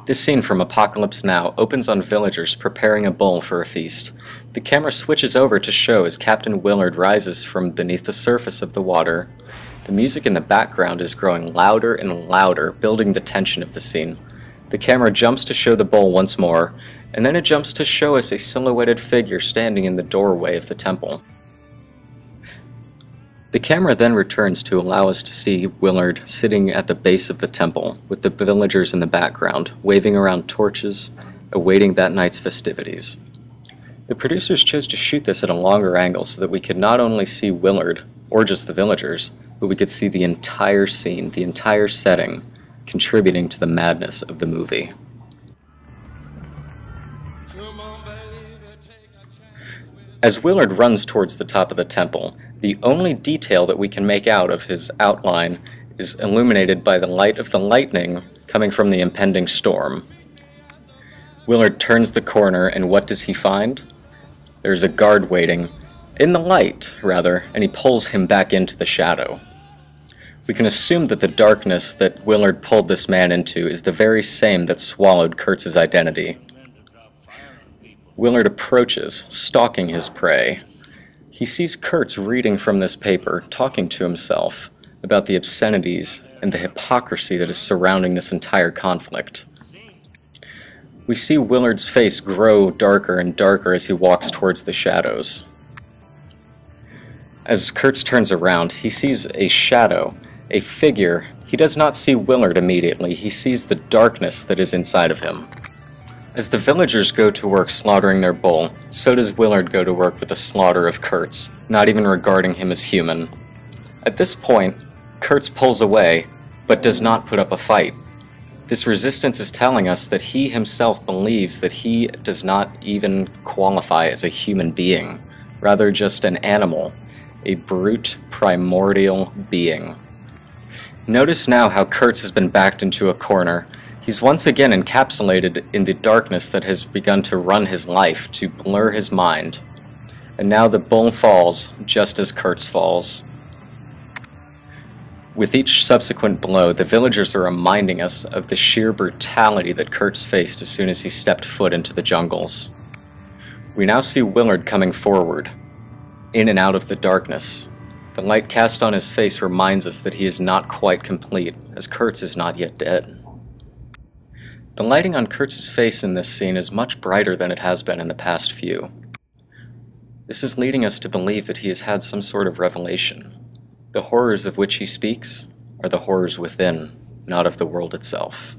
This scene from Apocalypse Now opens on villagers preparing a bowl for a feast. The camera switches over to show as Captain Willard rises from beneath the surface of the water. The music in the background is growing louder and louder, building the tension of the scene. The camera jumps to show the bowl once more, and then it jumps to show us a silhouetted figure standing in the doorway of the temple. The camera then returns to allow us to see Willard sitting at the base of the temple, with the villagers in the background, waving around torches, awaiting that night's festivities. The producers chose to shoot this at a longer angle so that we could not only see Willard, or just the villagers, but we could see the entire scene, the entire setting, contributing to the madness of the movie. As Willard runs towards the top of the temple, the only detail that we can make out of his outline is illuminated by the light of the lightning coming from the impending storm. Willard turns the corner, and what does he find? There's a guard waiting, in the light, rather, and he pulls him back into the shadow. We can assume that the darkness that Willard pulled this man into is the very same that swallowed Kurtz's identity. Willard approaches, stalking his prey. He sees Kurtz reading from this paper, talking to himself about the obscenities and the hypocrisy that is surrounding this entire conflict. We see Willard's face grow darker and darker as he walks towards the shadows. As Kurtz turns around, he sees a shadow, a figure. He does not see Willard immediately, he sees the darkness that is inside of him. As the villagers go to work slaughtering their bull, so does Willard go to work with the slaughter of Kurtz, not even regarding him as human. At this point, Kurtz pulls away, but does not put up a fight. This resistance is telling us that he himself believes that he does not even qualify as a human being, rather just an animal, a brute, primordial being. Notice now how Kurtz has been backed into a corner. He's once again encapsulated in the darkness that has begun to run his life, to blur his mind. And now the bull falls, just as Kurtz falls. With each subsequent blow, the villagers are reminding us of the sheer brutality that Kurtz faced as soon as he stepped foot into the jungles. We now see Willard coming forward, in and out of the darkness. The light cast on his face reminds us that he is not quite complete, as Kurtz is not yet dead. The lighting on Kurtz's face in this scene is much brighter than it has been in the past few. This is leading us to believe that he has had some sort of revelation. The horrors of which he speaks are the horrors within, not of the world itself.